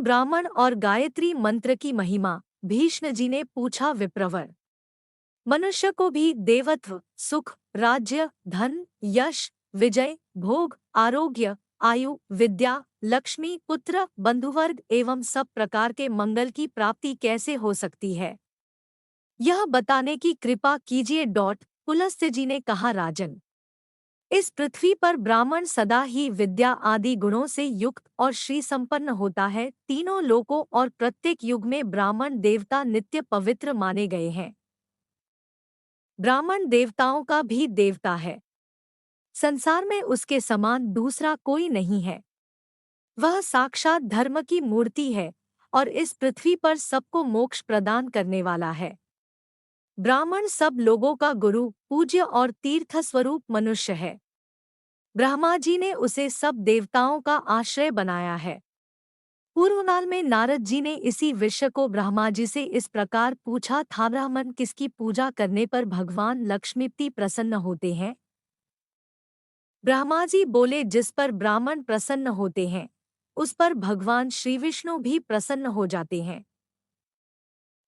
ब्राह्मण और गायत्री मंत्र की महिमा। भीष्म जी ने पूछा, विप्रवर, मनुष्य को भी देवत्व, सुख, राज्य, धन, यश, विजय, भोग, आरोग्य, आयु, विद्या, लक्ष्मी, पुत्र, बंधुवर्ग एवं सब प्रकार के मंगल की प्राप्ति कैसे हो सकती है, यह बताने की कृपा कीजिए। पुलस्त्य जी ने कहा, राजन, इस पृथ्वी पर ब्राह्मण सदा ही विद्या आदि गुणों से युक्त और श्री संपन्न होता है। तीनों लोकों और प्रत्येक युग में ब्राह्मण देवता नित्य पवित्र माने गए हैं। ब्राह्मण देवताओं का भी देवता है। संसार में उसके समान दूसरा कोई नहीं है। वह साक्षात धर्म की मूर्ति है और इस पृथ्वी पर सबको मोक्ष प्रदान करने वाला है। ब्राह्मण सब लोगों का गुरु, पूज्य और तीर्थ स्वरूप मनुष्य है। ब्रह्मा जी ने उसे सब देवताओं का आश्रय बनाया है। पूर्वकाल में नारद जी ने इसी विषय को ब्रह्मा जी से इस प्रकार पूछा था, ब्राह्मण किसकी पूजा करने पर भगवान लक्ष्मीपति प्रसन्न होते हैं? ब्रह्मा जी बोले, जिस पर ब्राह्मण प्रसन्न होते हैं उस पर भगवान श्री विष्णु भी प्रसन्न हो जाते हैं।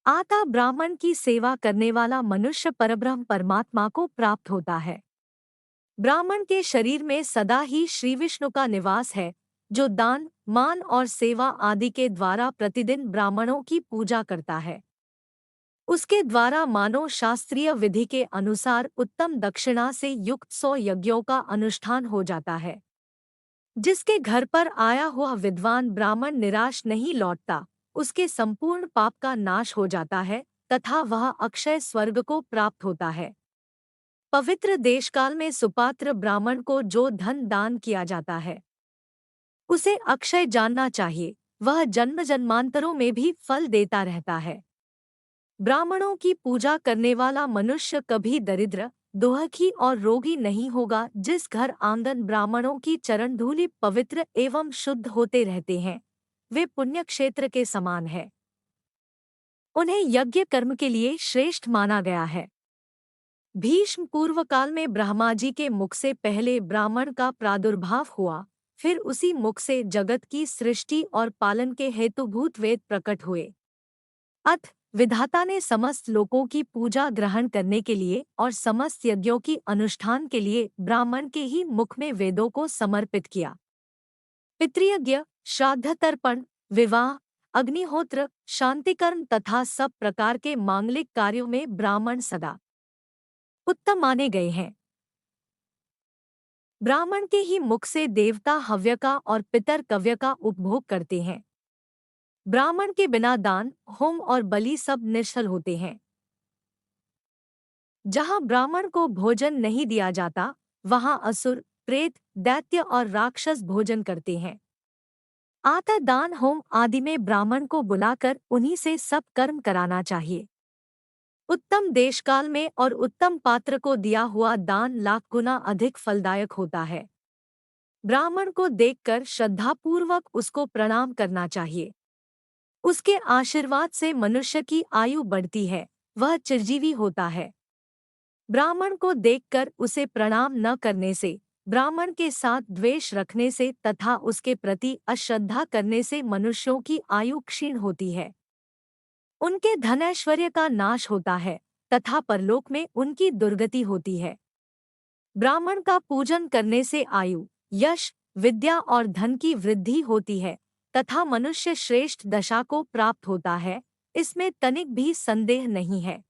आता ब्राह्मण की सेवा करने वाला मनुष्य परब्रह्म परमात्मा को प्राप्त होता है। ब्राह्मण के शरीर में सदा ही श्री विष्णु का निवास है, जो दान, मान और सेवा आदि के द्वारा प्रतिदिन ब्राह्मणों की पूजा करता है। उसके द्वारा मानव शास्त्रीय विधि के अनुसार उत्तम दक्षिणा से युक्त 100 यज्ञों का अनुष्ठान हो जाता है। जिसके घर पर आया हुआ विद्वान ब्राह्मण निराश नहीं लौटता, उसके संपूर्ण पाप का नाश हो जाता है तथा वह अक्षय स्वर्ग को प्राप्त होता है। पवित्र देशकाल में सुपात्र ब्राह्मण को जो धन दान किया जाता है उसे अक्षय जानना चाहिए। वह जन्म जन्मांतरों में भी फल देता रहता है। ब्राह्मणों की पूजा करने वाला मनुष्य कभी दरिद्र, दुखी और रोगी नहीं होगा। जिस घर आंगन ब्राह्मणों की चरण धूलि पवित्र एवं शुद्ध होते रहते हैं, वे पुण्य क्षेत्र के समान है। उन्हें यज्ञ कर्म के लिए श्रेष्ठ माना गया है। भीष्म पूर्व काल में ब्रह्मा जी के मुख से पहले ब्राह्मण का प्रादुर्भाव हुआ, फिर उसी मुख से जगत की सृष्टि और पालन के हेतुभूत वेद प्रकट हुए। अथ विधाता ने समस्त लोकों की पूजा ग्रहण करने के लिए और समस्त यज्ञों की अनुष्ठान के लिए ब्राह्मण के ही मुख में वेदों को समर्पित किया। पितृयज्ञ, श्राद्ध तर्पण, विवाह, अग्निहोत्र, शांतिकर्म तथा सब प्रकार के मांगलिक कार्यों में ब्राह्मण सदा उत्तम माने गए हैं। ब्राह्मण के ही मुख से देवता हव्य का और पितर कव्य का उपभोग करते हैं। ब्राह्मण के बिना दान, होम और बलि सब निष्फल होते हैं। जहां ब्राह्मण को भोजन नहीं दिया जाता, वहां असुर, प्रेत, दैत्य और राक्षस भोजन करते हैं। आता दान, होम आदि में ब्राह्मण को बुलाकर उन्हीं से सब कर्म कराना चाहिए। उत्तम देशकाल में और उत्तम पात्र को दिया हुआ दान लाख गुना अधिक फलदायक होता है। ब्राह्मण को देखकर श्रद्धापूर्वक उसको प्रणाम करना चाहिए। उसके आशीर्वाद से मनुष्य की आयु बढ़ती है, वह चिरजीवी होता है। ब्राह्मण को देखकर उसे प्रणाम न करने से, ब्राह्मण के साथ द्वेष रखने से तथा उसके प्रति अश्रद्धा करने से मनुष्यों की आयु क्षीण होती है। उनके धन ऐश्वर्य का नाश होता है तथा परलोक में उनकी दुर्गति होती है। ब्राह्मण का पूजन करने से आयु, यश, विद्या और धन की वृद्धि होती है तथा मनुष्य श्रेष्ठ दशा को प्राप्त होता है, इसमें तनिक भी संदेह नहीं है।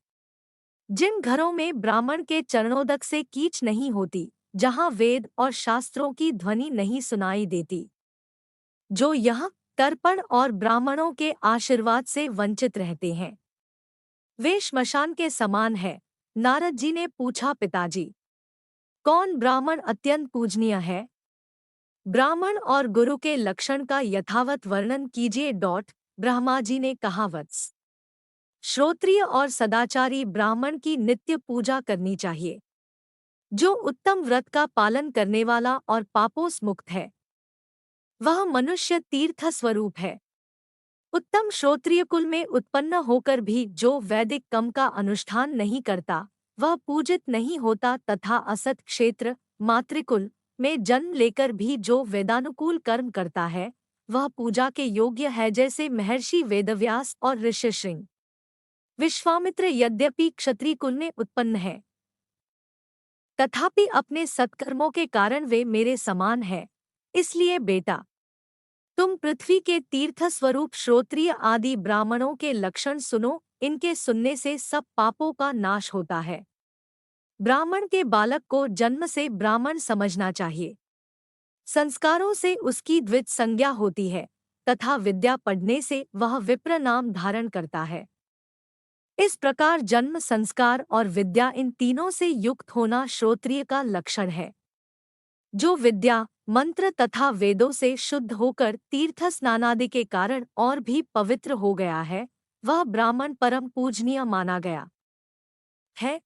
जिन घरों में ब्राह्मण के चरणोदक से कीच नहीं होती, जहाँ वेद और शास्त्रों की ध्वनि नहीं सुनाई देती, जो यहाँ तर्पण और ब्राह्मणों के आशीर्वाद से वंचित रहते हैं, वे श्मशान के समान है। नारद जी ने पूछा, पिताजी, कौन ब्राह्मण अत्यंत पूजनीय है? ब्राह्मण और गुरु के लक्षण का यथावत वर्णन कीजिए। ब्रह्मा जी ने कहा, वत्स, श्रोत्रिय और सदाचारी ब्राह्मण की नित्य पूजा करनी चाहिए, जो उत्तम व्रत का पालन करने वाला और पापोस मुक्त है। वह मनुष्य तीर्थ स्वरूप है। उत्तम श्रोत्रिय कुल में उत्पन्न होकर भी जो वैदिक कर्म का अनुष्ठान नहीं करता, वह पूजित नहीं होता तथा असत क्षेत्र, मातृकुल में जन्म लेकर भी जो वेदानुकूल कर्म करता है, वह पूजा के योग्य है जैसे महर्षि वेदव्यास और ऋषिशृंग। विश्वामित्र यद्यपि क्षत्रिय कुल में उत्पन्न है, तथापि अपने सत्कर्मों के कारण वे मेरे समान है। इसलिए बेटा, तुम पृथ्वी के तीर्थ स्वरूप श्रोत्रिय आदि ब्राह्मणों के लक्षण सुनो, इनके सुनने से सब पापों का नाश होता है। ब्राह्मण के बालक को जन्म से ब्राह्मण समझना चाहिए। संस्कारों से उसकी द्विज संज्ञा होती है तथा विद्या पढ़ने से वह विप्र नाम धारण करता है। इस प्रकार जन्म, संस्कार और विद्या, इन तीनों से युक्त होना श्रोत्रिय का लक्षण है। जो विद्या, मंत्र तथा वेदों से शुद्ध होकर तीर्थ स्नानादि के कारण और भी पवित्र हो गया है, वह ब्राह्मण परम पूजनीय माना गया है।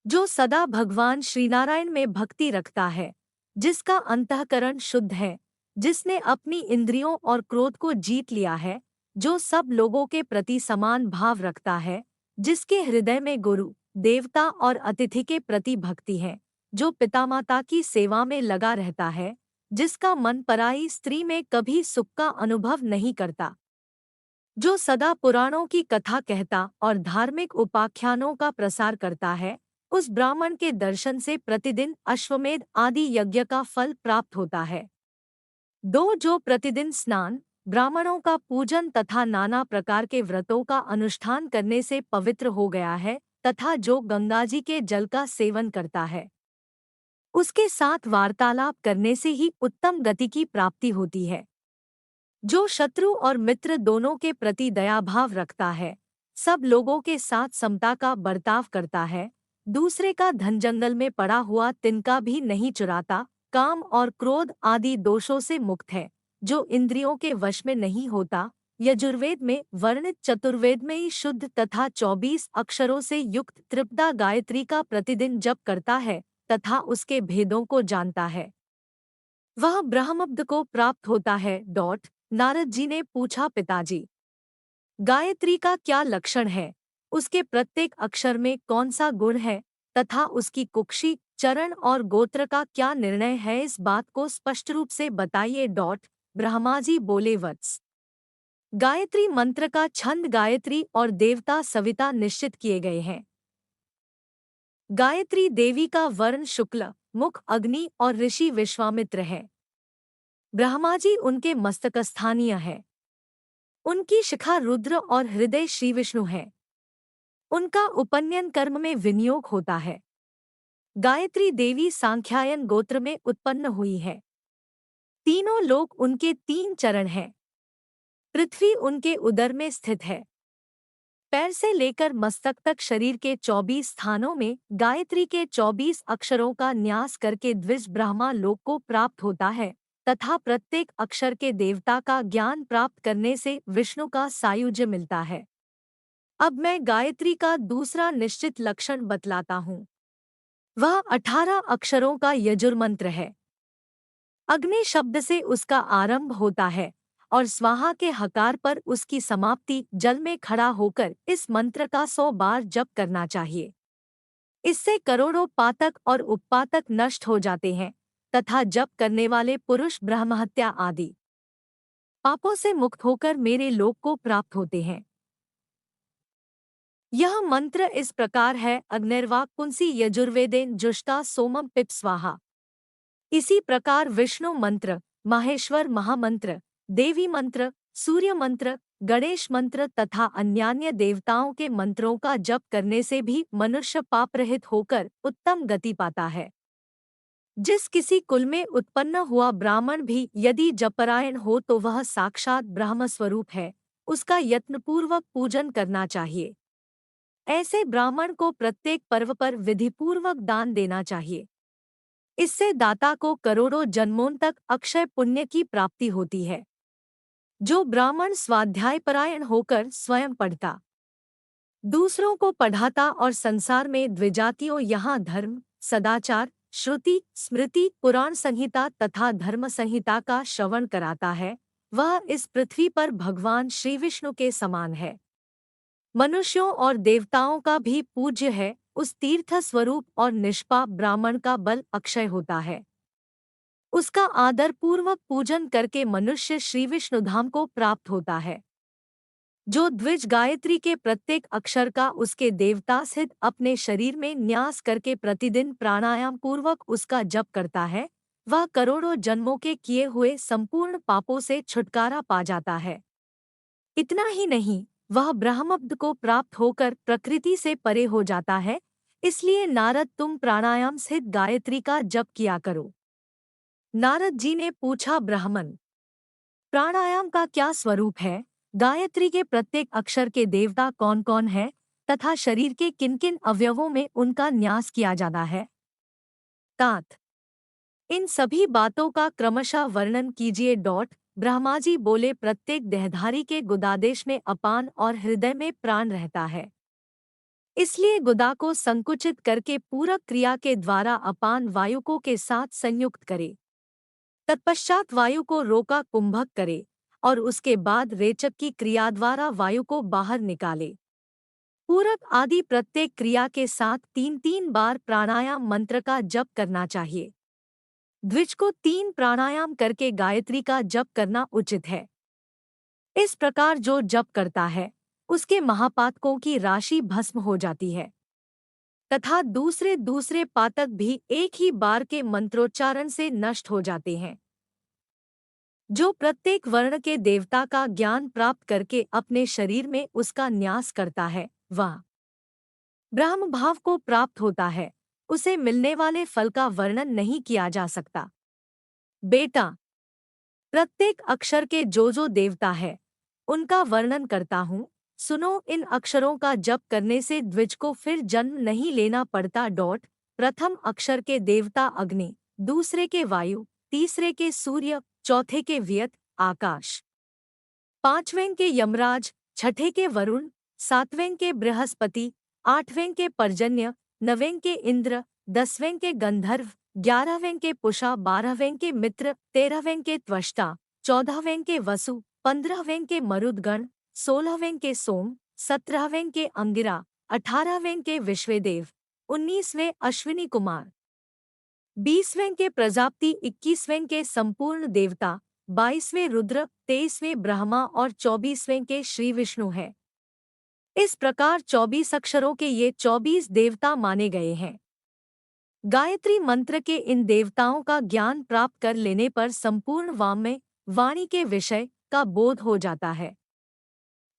जो सदा भगवान श्रीनारायण में भक्ति रखता है, जिसका अंतःकरण शुद्ध है, जिसने अपनी इंद्रियों और क्रोध को जीत लिया है, जो सब लोगों के प्रति समान भाव रखता है, जिसके हृदय में गुरु, देवता और अतिथि के प्रति भक्ति है, जो पितामाता की सेवा में लगा रहता है, जिसका मन पराई स्त्री में कभी सुख का अनुभव नहीं करता, जो सदा पुराणों की कथा कहता और धार्मिक उपाख्यानों का प्रसार करता है, उस ब्राह्मण के दर्शन से प्रतिदिन अश्वमेध आदि यज्ञ का फल प्राप्त होता है। दो, जो प्रतिदिन स्नान, ब्राह्मणों का पूजन तथा नाना प्रकार के व्रतों का अनुष्ठान करने से पवित्र हो गया है तथा जो गंगाजी के जल का सेवन करता है, उसके साथ वार्तालाप करने से ही उत्तम गति की प्राप्ति होती है। जो शत्रु और मित्र दोनों के प्रति दयाभाव रखता है, सब लोगों के साथ समता का बर्ताव करता है, दूसरे का धन जंगल में पड़ा हुआ तिनका भी नहीं चुराता, काम और क्रोध आदि दोषों से मुक्त है, जो इंद्रियों के वश में नहीं होता, यजुर्वेद में वर्णित चतुर्वेद में ही शुद्ध तथा 24 अक्षरों से युक्त त्रिपदा गायत्री का प्रतिदिन जप करता है तथा उसके भेदों को जानता है, वह ब्रह्मब्द को प्राप्त होता है। नारद जी ने पूछा, पिताजी, गायत्री का क्या लक्षण है? उसके प्रत्येक अक्षर में कौन सा गुण है तथा उसकी कुक्षी, चरण और गोत्र का क्या निर्णय है? इस बात को स्पष्ट रूप से बताइए। ब्रह्मा जी बोले, वत्स, गायत्री मंत्र का छंद गायत्री और देवता सविता निश्चित किए गए हैं। गायत्री देवी का वर्ण शुक्ल, मुख अग्नि और ऋषि विश्वामित्र है। ब्रह्मा जी उनके मस्तकस्थानीय है। उनकी शिखा रुद्र और हृदय श्री विष्णु है। उनका उपनयन कर्म में विनियोग होता है। गायत्री देवी सांख्यायन गोत्र में उत्पन्न हुई है। तीनों लोक उनके 3 चरण हैं। पृथ्वी उनके उदर में स्थित है। पैर से लेकर मस्तक तक शरीर के 24 स्थानों में गायत्री के 24 अक्षरों का न्यास करके द्विज ब्रह्मा लोक को प्राप्त होता है तथा प्रत्येक अक्षर के देवता का ज्ञान प्राप्त करने से विष्णु का सायुज्य मिलता है। अब मैं गायत्री का दूसरा निश्चित लक्षण बतलाता हूँ। वह 18 अक्षरों का यजुर्मंत्र है। अग्नि शब्द से उसका आरंभ होता है और स्वाहा के हकार पर उसकी समाप्ति जल में खड़ा होकर इस मंत्र का 100 बार जप करना चाहिए। इससे करोड़ों पातक और उपपातक नष्ट हो जाते हैं तथा जप करने वाले पुरुष ब्रह्महत्या आदि पापों से मुक्त होकर मेरे लोक को प्राप्त होते हैं। यह मंत्र इस प्रकार है: अग्निर्वाक् पुंसी यजुर्वेदेन जुष्टा सोमम पिप स्वाहा। इसी प्रकार विष्णु मंत्र, माहेश्वर महामंत्र, देवी मंत्र, सूर्य मंत्र, गणेश मंत्र तथा अन्यान्य देवताओं के मंत्रों का जप करने से भी मनुष्य पापरहित होकर उत्तम गति पाता है। जिस किसी कुल में उत्पन्न हुआ ब्राह्मण भी यदि जपरायण हो तो वह साक्षात ब्रह्म स्वरूप है, उसका यत्नपूर्वक पूजन करना चाहिए। ऐसे ब्राह्मण को प्रत्येक पर्व पर विधिपूर्वक दान देना चाहिए। इससे दाता को करोड़ों जन्मों तक अक्षय पुण्य की प्राप्ति होती है। जो ब्राह्मण स्वाध्यायपरायण होकर स्वयं पढ़ता, दूसरों को पढ़ाता और संसार में द्विजातियों यहाँ धर्म, सदाचार, श्रुति, स्मृति, पुराण संहिता तथा धर्म संहिता का श्रवण कराता है, वह इस पृथ्वी पर भगवान श्री विष्णु के समान है। मनुष्यों और देवताओं का भी पूज्य है। उस तीर्थ स्वरूप और निष्पाप ब्राह्मण का बल अक्षय होता है। उसका आदर पूर्वक पूजन करके मनुष्य श्री विष्णुधाम को प्राप्त होता है। जो द्विज गायत्री के प्रत्येक अक्षर का उसके देवता सहित अपने शरीर में न्यास करके प्रतिदिन प्राणायाम पूर्वक उसका जप करता है, वह करोड़ों जन्मों के किए हुए संपूर्ण पापों से छुटकारा पा जाता है। इतना ही नहीं, वह ब्रह्मब्द को प्राप्त होकर प्रकृति से परे हो जाता है। इसलिए नारद, तुम प्राणायाम सहित गायत्री का जप किया करो। नारद जी ने पूछा, ब्राह्मण, प्राणायाम का क्या स्वरूप है? गायत्री के प्रत्येक अक्षर के देवता कौन कौन है तथा शरीर के किन किन अवयवों में उनका न्यास किया जाता है? तात इन सभी बातों का क्रमशः वर्णन कीजिए। ब्रह्मा जी बोले, प्रत्येक देहधारी के गुदादेश में अपान और हृदय में प्राण रहता है। इसलिए गुदा को संकुचित करके पूरक क्रिया के द्वारा अपान वायु को के साथ संयुक्त करे। तत्पश्चात वायु को रोका कुंभक करे और उसके बाद रेचक की क्रिया द्वारा वायु को बाहर निकाले। पूरक आदि प्रत्येक क्रिया के साथ 3-3 बार प्राणायाम मंत्र का जप करना चाहिए। द्विज को 3 प्राणायाम करके गायत्री का जप करना उचित है। इस प्रकार जो जप करता है उसके महापातकों की राशि भस्म हो जाती है तथा दूसरे दूसरे पातक भी एक ही बार के मंत्रोच्चारण से नष्ट हो जाते हैं। जो प्रत्येक वर्ण के देवता का ज्ञान प्राप्त करके अपने शरीर में उसका न्यास करता है, वह ब्रह्म भाव को प्राप्त होता है। उसे मिलने वाले फल का वर्णन नहीं किया जा सकता। बेटा, प्रत्येक अक्षर के जो देवता है उनका वर्णन करता हूँ, सुनो। इन अक्षरों का जप करने से द्विज को फिर जन्म नहीं लेना पड़ता। प्रथम अक्षर के देवता अग्नि, दूसरे के वायु, तीसरे के सूर्य, चौथे के वियत आकाश, पांचवें के यमराज, छठे के वरुण, सातवें के बृहस्पति, आठवें के पर्जन्य, नवें के इंद्र, 10वें के गंधर्व, 11वें के पुषा, 12वें के मित्र, 13वें के त्वष्टा, 14वें के वसु, 15वें के मरुदगण, 16वें के सोम, 17वें के अंगिरा, 18वें के विश्वेदेव, 19वें अश्विनी कुमार, 20वें के प्रजापति, 21वें के संपूर्ण देवता, 22वें रुद्र, 23वें ब्रह्मा और 24वें के श्री विष्णु है। इस प्रकार 24 अक्षरों के ये 24 देवता माने गए हैं। गायत्री मंत्र के इन देवताओं का ज्ञान प्राप्त कर लेने पर संपूर्ण वाङ्मय वाणी के विषय का बोध हो जाता है।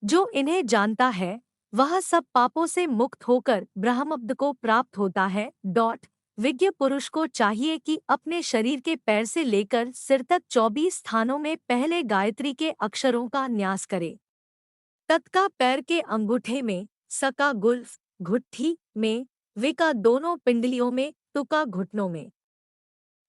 जो इन्हें जानता है वह सब पापों से मुक्त होकर ब्रह्मब्द को प्राप्त होता है। विज्ञ पुरुष को चाहिए कि अपने शरीर के पैर से लेकर सिर तक 24 स्थानों में पहले गायत्री के अक्षरों का न्यास करे। तत्का पैर के अंगूठे में, सका गुल्फ घुट्ठी में, विका दोनों पिंडलियों में, तुका घुटनों में,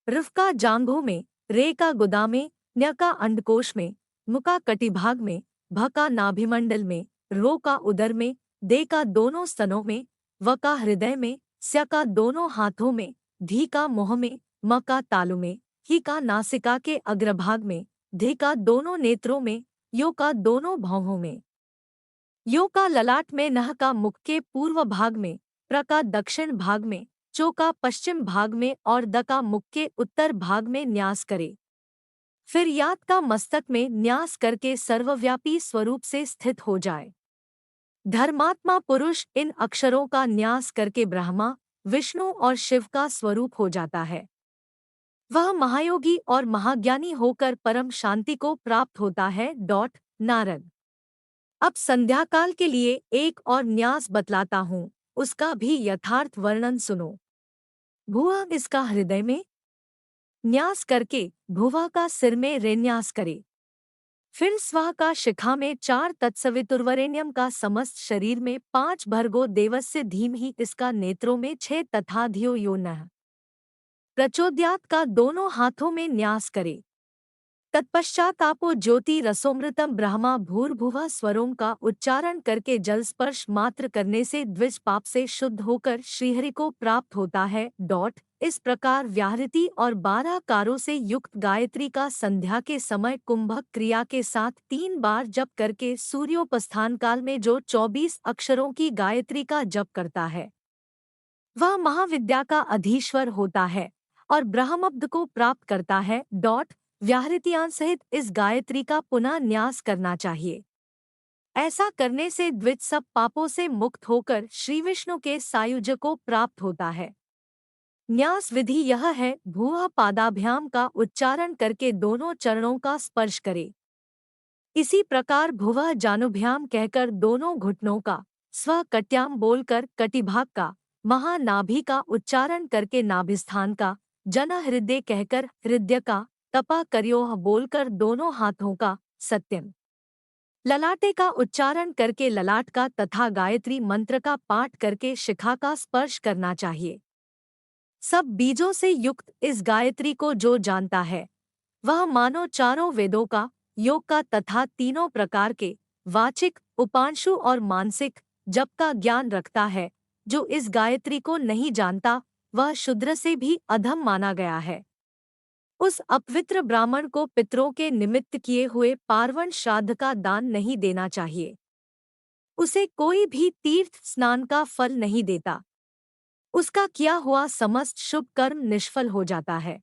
रुफका जांघों में, रेका गुदा में, न्यका अंडकोश में, मुका कटिभाग में, भका नाभिमंडल में, रोका उदर में, देका दोनों स्तनों में, वका हृदय में, स्यका दोनों हाथों में, धीका मुंह में, मका तालु में, हीका नासिका के अग्रभाग में, धीका दोनों नेत्रों में, योका दोनों भौहों में, योका ललाट में, नहका मुख के पूर्व भाग में, प्रका दक्षिण भाग में, चोका पश्चिम भाग में और दका मुख के उत्तर भाग में न्यास करे। फिर यात का मस्तक में न्यास करके सर्वव्यापी स्वरूप से स्थित हो जाए। धर्मात्मा पुरुष इन अक्षरों का न्यास करके ब्रह्मा, विष्णु और शिव का स्वरूप हो जाता है। वह महायोगी और महाज्ञानी होकर परम शांति को प्राप्त होता है। नारद, अब संध्याकाल के लिए एक और न्यास बतलाता हूँ, उसका भी यथार्थ वर्णन सुनो। भुआ इसका हृदय में न्यास करके भुवा का सिर में रेन्यास करे। फिर स्वः का शिखा में 4 तत्सवितुर्वरेण्यम का समस्त शरीर में 5 भर्गो देवस्य धीमहि इसका नेत्रों में 6 तथा धियो यो नः प्रचोदयात् का दोनों हाथों में न्यास करे। तत्पश्चात आपो ज्योति रसोमृतम ब्रह्मा भूर्भुवः स्वरों का उच्चारण करके जल स्पर्श मात्र करने से द्विज पाप से शुद्ध होकर श्रीहरि को प्राप्त होता है। इस प्रकार व्याहृति और 12 कारों से युक्त गायत्री का संध्या के समय कुंभक क्रिया के साथ 3 बार जप करके सूर्योपस्थान काल में जो 24 अक्षरों की गायत्री का जप करता है वह महाविद्या का अधीश्वर होता है और ब्रह्मब्द को प्राप्त करता है। व्याहृतियान सहित इस गायत्री का पुनः न्यास करना चाहिए। ऐसा करने से द्विज सब पापों से मुक्त होकर श्री विष्णु के सायुज्य को प्राप्त होता है। न्यास विधि यह है, भूः पादाभ्याम का उच्चारण करके दोनों चरणों का स्पर्श करे। इसी प्रकार भुवः जानुभ्याम कहकर दोनों घुटनों का, स्व कट्याम बोलकर कटिभाग का, महानाभि का उच्चारण करके नाभिस्थान का, जन हृदय कहकर हृदय का, तपा करयोह बोलकर दोनों हाथों का, सत्यम ललाटे का उच्चारण करके ललाट का तथा गायत्री मंत्र का पाठ करके शिखा का स्पर्श करना चाहिए। सब बीजों से युक्त इस गायत्री को जो जानता है, वह मानो चारों वेदों का, योग का तथा तीनों प्रकार के वाचिक, उपांशु और मानसिक जप का ज्ञान रखता है। जो इस गायत्री को नहीं जानता, वह शूद्र से भी अधम माना गया है। उस अपवित्र ब्राह्मण को पितरों के निमित्त किए हुए पार्वण श्राद्ध का दान नहीं देना चाहिए। उसे कोई भी तीर्थ स्नान का फल नहीं देता। उसका किया हुआ समस्त शुभ कर्म निष्फल हो जाता है।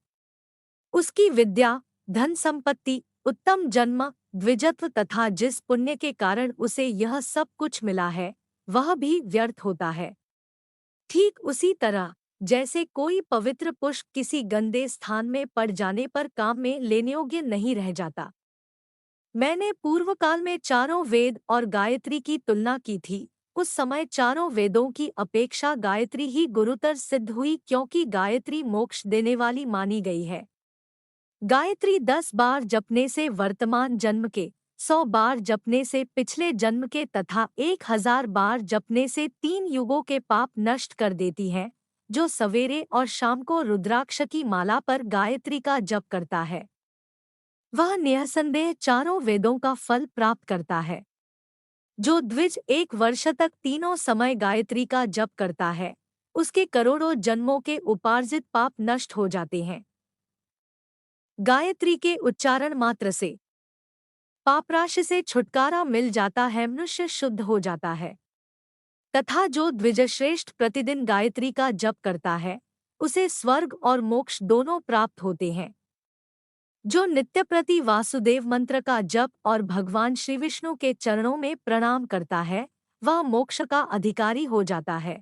उसकी विद्या, धन संपत्ति, उत्तम जन्म, द्विजत्व तथा जिस पुण्य के कारण उसे यह सब कुछ मिला है, वह भी व्यर्थ होता है। ठीक उसी तरह जैसे कोई पवित्र पुष्प किसी गंदे स्थान में पड़ जाने पर काम में लेने योग्य नहीं रह जाता। मैंने पूर्व काल में चारों वेद और गायत्री की तुलना की थी। उस समय चारों वेदों की अपेक्षा गायत्री ही गुरुतर सिद्ध हुई, क्योंकि गायत्री मोक्ष देने वाली मानी गई है। गायत्री 10 बार जपने से वर्तमान जन्म के, 100 बार जपने से पिछले जन्म के तथा 1000 बार जपने से 3 युगों के पाप नष्ट कर देती है। जो सवेरे और शाम को रुद्राक्ष की माला पर गायत्री का जप करता है, वह निःसंदेह चारों वेदों का फल प्राप्त करता है। जो द्विज 1 वर्ष तक तीनों समय गायत्री का जप करता है, उसके करोड़ों जन्मों के उपार्जित पाप नष्ट हो जाते हैं। गायत्री के उच्चारण मात्र से पापराशि से छुटकारा मिल जाता है, मनुष्य शुद्ध हो जाता है। तथा जो द्विजश्रेष्ठ प्रतिदिन गायत्री का जप करता है, उसे स्वर्ग और मोक्ष दोनों प्राप्त होते हैं। जो नित्य प्रति वासुदेव मंत्र का जप और भगवान श्री विष्णु के चरणों में प्रणाम करता है, वह मोक्ष का अधिकारी हो जाता है।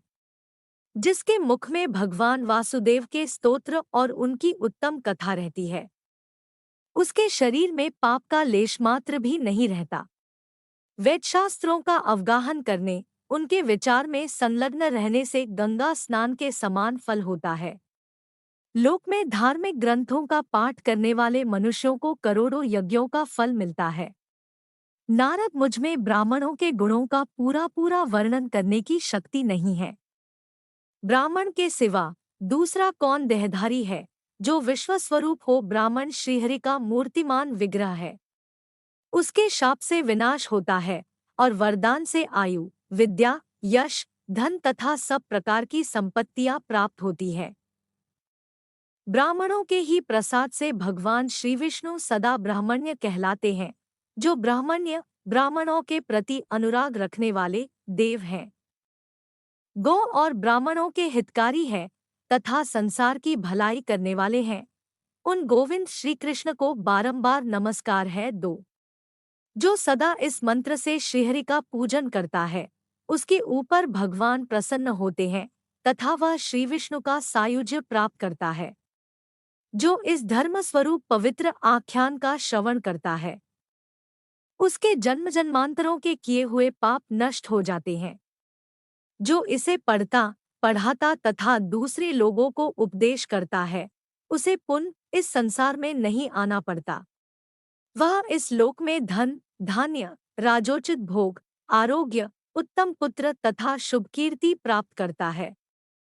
जिसके मुख में भगवान वासुदेव के स्तोत्र और उनकी उत्तम कथा रहती है, उसके शरीर में पाप का लेशमात्र भी नहीं रहता। वेदशास्त्रों का अवगाहन करने, उनके विचार में संलग्न रहने से गंगा स्नान के समान फल होता है। लोक में धार्मिक ग्रंथों का पाठ करने वाले मनुष्यों को करोड़ों यज्ञों का फल मिलता है। नारद, मुझमें ब्राह्मणों के गुणों का पूरा वर्णन करने की शक्ति नहीं है। ब्राह्मण के सिवा दूसरा कौन देहधारी है जो विश्वस्वरूप हो? ब्राह्मण श्रीहरि का मूर्तिमान विग्रह है। उसके शाप से विनाश होता है और वरदान से आयु, विद्या, यश, धन तथा सब प्रकार की संपत्तियां प्राप्त होती है। ब्राह्मणों के ही प्रसाद से भगवान श्री विष्णु सदा ब्राह्मण्य कहलाते हैं। जो ब्राह्मण्य, ब्राह्मणों के प्रति अनुराग रखने वाले देव हैं। गौ और ब्राह्मणों के हितकारी हैं तथा संसार की भलाई करने वाले हैं। उन गोविंद श्री कृष्ण को बारंबार नमस्कार है। 2 जो सदा इस मंत्र से श्रीहरि का पूजन करता है, उसके ऊपर भगवान प्रसन्न होते हैं तथा वह श्री विष्णु का सायुज्य प्राप्त करता है। जो इस धर्म स्वरूप पवित्र आख्यान का श्रवण करता है, उसके जन्म जन्मांतरों के किए हुए पाप नष्ट हो जाते हैं। जो इसे पढ़ता, पढ़ाता तथा दूसरे लोगों को उपदेश करता है, उसे पुनः इस संसार में नहीं आना पड़ता। वह इस लोक में धन, धान्य, राजोचित भोग, आरोग्य, उत्तम पुत्र तथा शुभ कीर्ति प्राप्त करता है।